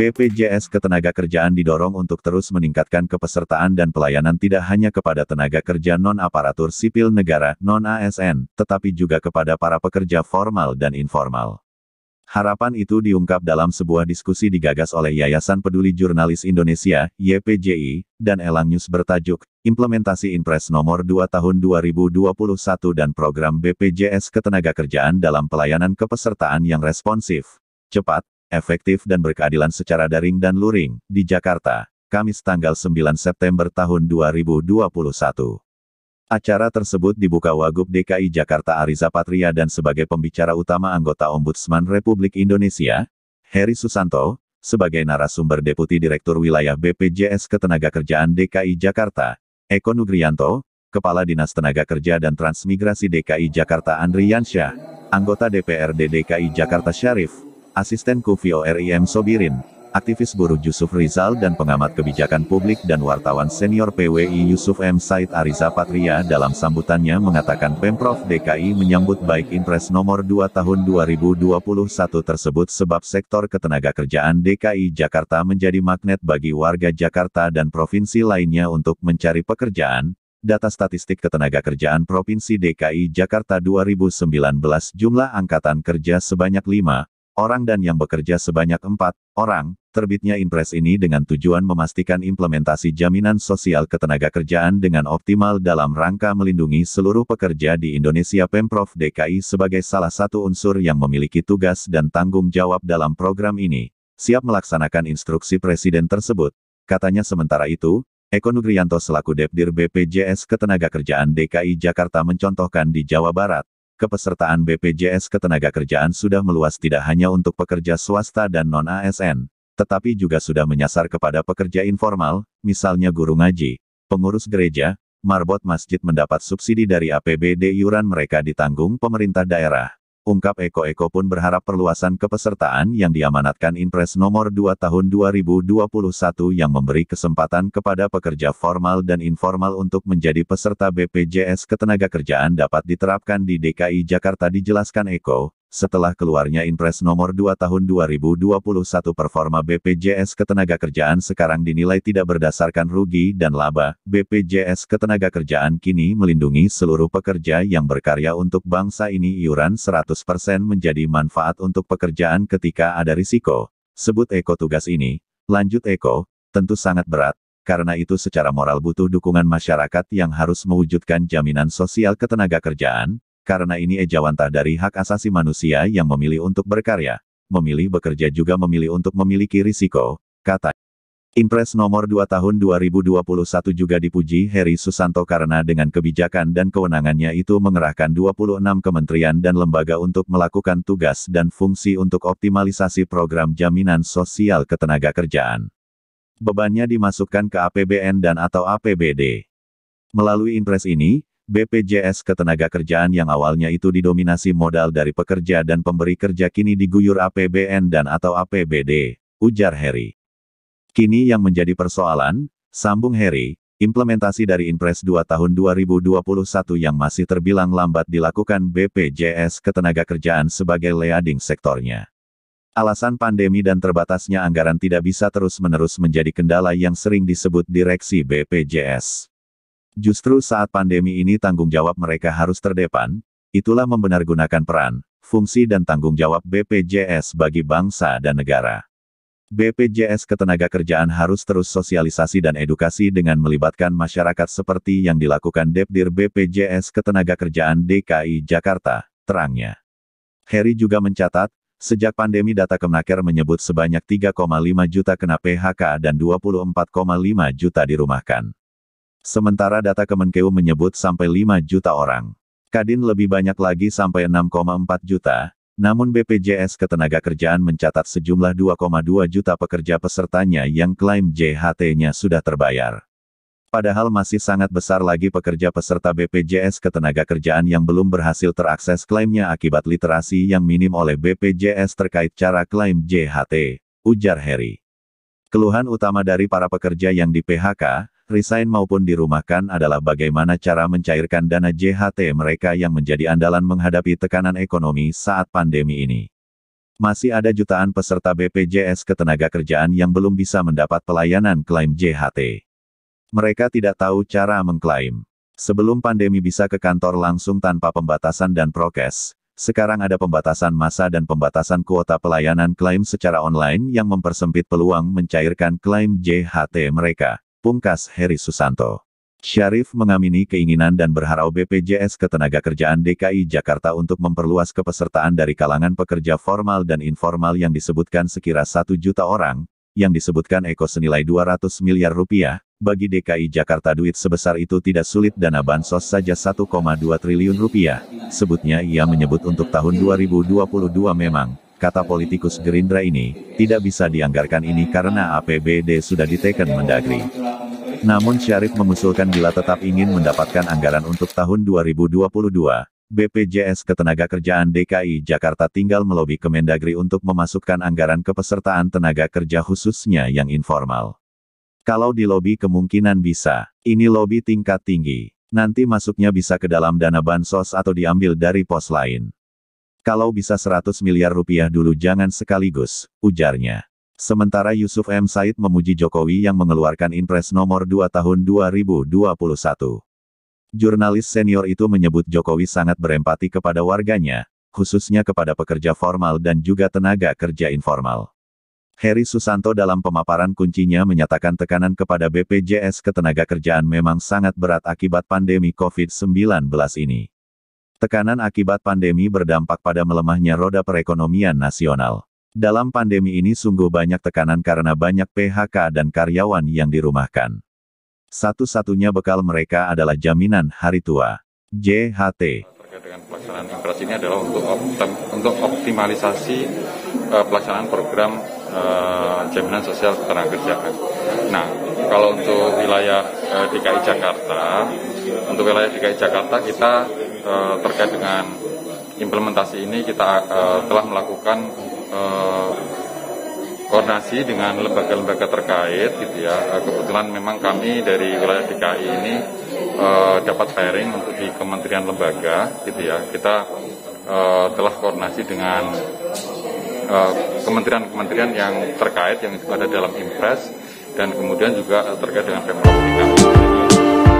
BPJS Ketenagakerjaan didorong untuk terus meningkatkan kepesertaan dan pelayanan tidak hanya kepada tenaga kerja non-aparatur sipil negara, non-ASN, tetapi juga kepada para pekerja formal dan informal. Harapan itu diungkap dalam sebuah diskusi digagas oleh Yayasan Peduli Jurnalis Indonesia, YPJI, dan Elang News bertajuk, Implementasi Inpres Nomor 2 Tahun 2021 dan Program BPJS Ketenagakerjaan dalam Pelayanan Kepesertaan yang Responsif, Cepat, Efektif dan Berkeadilan secara daring dan luring, di Jakarta, Kamis tanggal 9 September tahun 2021. Acara tersebut dibuka Wagub DKI Jakarta Ariza Patria dan sebagai pembicara utama anggota Ombudsman Republik Indonesia, Heri Susanto, sebagai narasumber Deputi Direktur Wilayah BPJS Ketenagakerjaan DKI Jakarta, Eko Nugrianto, Kepala Dinas Tenaga Kerja dan Transmigrasi DKI Jakarta Andri Yansyah, anggota DPRD DKI Jakarta Syarif, Asisten Kufio RIM Sobirin, aktivis buruh Yusuf Rizal dan pengamat kebijakan publik dan wartawan senior PWI Yusuf M. Said Ariza Patria dalam sambutannya mengatakan Pemprov DKI menyambut baik Inpres Nomor 2 Tahun 2021 tersebut sebab sektor ketenagakerjaan DKI Jakarta menjadi magnet bagi warga Jakarta dan provinsi lainnya untuk mencari pekerjaan. Data Statistik Ketenagakerjaan Provinsi DKI Jakarta 2019 jumlah angkatan kerja sebanyak 5 orang dan yang bekerja sebanyak 4 orang, terbitnya Inpres ini dengan tujuan memastikan implementasi jaminan sosial ketenagakerjaan dengan optimal dalam rangka melindungi seluruh pekerja di Indonesia. Pemprov DKI sebagai salah satu unsur yang memiliki tugas dan tanggung jawab dalam program ini, siap melaksanakan instruksi Presiden tersebut, katanya. Sementara itu, Eko Nugrianto selaku Depdir BPJS Ketenagakerjaan DKI Jakarta mencontohkan di Jawa Barat, kepesertaan BPJS Ketenagakerjaan sudah meluas tidak hanya untuk pekerja swasta dan non-ASN, tetapi juga sudah menyasar kepada pekerja informal, misalnya guru ngaji, pengurus gereja, marbot masjid mendapat subsidi dari APBD, iuran mereka ditanggung pemerintah daerah. Ungkap Eko pun berharap perluasan kepesertaan yang diamanatkan Inpres Nomor 2 Tahun 2021 yang memberi kesempatan kepada pekerja formal dan informal untuk menjadi peserta BPJS Ketenagakerjaan dapat diterapkan di DKI Jakarta. Dijelaskan Eko, setelah keluarnya Inpres Nomor 2 Tahun 2021 performa BPJS Ketenagakerjaan sekarang dinilai tidak berdasarkan rugi dan laba. BPJS Ketenagakerjaan kini melindungi seluruh pekerja yang berkarya untuk bangsa ini. Iuran 100% menjadi manfaat untuk pekerjaan ketika ada risiko, sebut Eko. Tugas ini, lanjut Eko, tentu sangat berat, karena itu secara moral butuh dukungan masyarakat yang harus mewujudkan jaminan sosial ketenagakerjaan. Karena ini ejawantah dari hak asasi manusia yang memilih untuk berkarya, memilih bekerja juga memilih untuk memiliki risiko, kata. Inpres Nomor 2 Tahun 2021 juga dipuji Heri Susanto karena dengan kebijakan dan kewenangannya itu mengerahkan 26 kementerian dan lembaga untuk melakukan tugas dan fungsi untuk optimalisasi program jaminan sosial ketenagakerjaan. Bebannya dimasukkan ke APBN dan atau APBD. Melalui Inpres ini, BPJS Ketenagakerjaan yang awalnya itu didominasi modal dari pekerja dan pemberi kerja kini diguyur APBN dan atau APBD, ujar Heri. Kini yang menjadi persoalan, sambung Heri, implementasi dari Inpres 2 Tahun 2021 yang masih terbilang lambat dilakukan BPJS Ketenagakerjaan sebagai leading sektornya. Alasan pandemi dan terbatasnya anggaran tidak bisa terus-menerus menjadi kendala yang sering disebut direksi BPJS. Justru saat pandemi ini tanggung jawab mereka harus terdepan, itulah membenargunakan peran, fungsi dan tanggung jawab BPJS bagi bangsa dan negara. BPJS Ketenagakerjaan harus terus sosialisasi dan edukasi dengan melibatkan masyarakat seperti yang dilakukan Depdir BPJS Ketenagakerjaan DKI Jakarta, terangnya. Heri juga mencatat, sejak pandemi data Kemenaker menyebut sebanyak 3,5 juta kena PHK dan 24,5 juta dirumahkan. Sementara data Kemenkeu menyebut sampai 5 juta orang. Kadin lebih banyak lagi sampai 6,4 juta, namun BPJS Ketenagakerjaan mencatat sejumlah 2,2 juta pekerja pesertanya yang klaim JHT-nya sudah terbayar. Padahal masih sangat besar lagi pekerja peserta BPJS Ketenagakerjaan yang belum berhasil terakses klaimnya akibat literasi yang minim oleh BPJS terkait cara klaim JHT, ujar Heri. Keluhan utama dari para pekerja yang di PHK, resign maupun dirumahkan adalah bagaimana cara mencairkan dana JHT mereka yang menjadi andalan menghadapi tekanan ekonomi saat pandemi ini. Masih ada jutaan peserta BPJS Ketenagakerjaan yang belum bisa mendapat pelayanan klaim JHT. Mereka tidak tahu cara mengklaim. Sebelum pandemi bisa ke kantor langsung tanpa pembatasan dan prokes, sekarang ada pembatasan masa dan pembatasan kuota pelayanan klaim secara online yang mempersempit peluang mencairkan klaim JHT mereka, pungkas Heri Susanto. Syarif mengamini keinginan dan berharap BPJS Ketenagakerjaan DKI Jakarta untuk memperluas kepesertaan dari kalangan pekerja formal dan informal yang disebutkan sekira 1 juta orang, yang disebutkan Eko senilai 200 miliar rupiah, bagi DKI Jakarta duit sebesar itu tidak sulit, dana bansos saja 1,2 triliun rupiah, sebutnya ia menyebut untuk tahun 2022 memang, kata politikus Gerindra ini, tidak bisa dianggarkan ini karena APBD sudah diteken Mendagri. Namun Syarif mengusulkan bila tetap ingin mendapatkan anggaran untuk tahun 2022, BPJS Ketenagakerjaan DKI Jakarta tinggal melobi ke Mendagri untuk memasukkan anggaran kepesertaan tenaga kerja khususnya yang informal. Kalau dilobi kemungkinan bisa, ini lobi tingkat tinggi, nanti masuknya bisa ke dalam dana bansos atau diambil dari pos lain. Kalau bisa 100 miliar rupiah dulu jangan sekaligus, ujarnya. Sementara Yusuf M. Said memuji Jokowi yang mengeluarkan Inpres nomor 2 tahun 2021. Jurnalis senior itu menyebut Jokowi sangat berempati kepada warganya, khususnya kepada pekerja formal dan juga tenaga kerja informal. Heri Susanto dalam pemaparan kuncinya menyatakan tekanan kepada BPJS Ketenagakerjaan memang sangat berat akibat pandemi COVID-19 ini. Tekanan akibat pandemi berdampak pada melemahnya roda perekonomian nasional. Dalam pandemi ini sungguh banyak tekanan karena banyak PHK dan karyawan yang dirumahkan. Satu-satunya bekal mereka adalah jaminan hari tua, JHT. Terkait dengan pelaksanaan Inpres ini adalah untuk optimalisasi pelaksanaan program jaminan sosial ketenagakerjaan. Nah, kalau untuk wilayah DKI Jakarta, kita terkait dengan implementasi ini kita telah melakukan koordinasi dengan lembaga-lembaga terkait gitu ya. Kebetulan memang kami dari wilayah DKI ini dapat pairing untuk di kementerian lembaga gitu ya. Kita telah koordinasi dengan kementerian-kementerian yang terkait yang ada dalam Inpres dan kemudian juga terkait dengan Pemprov DKI.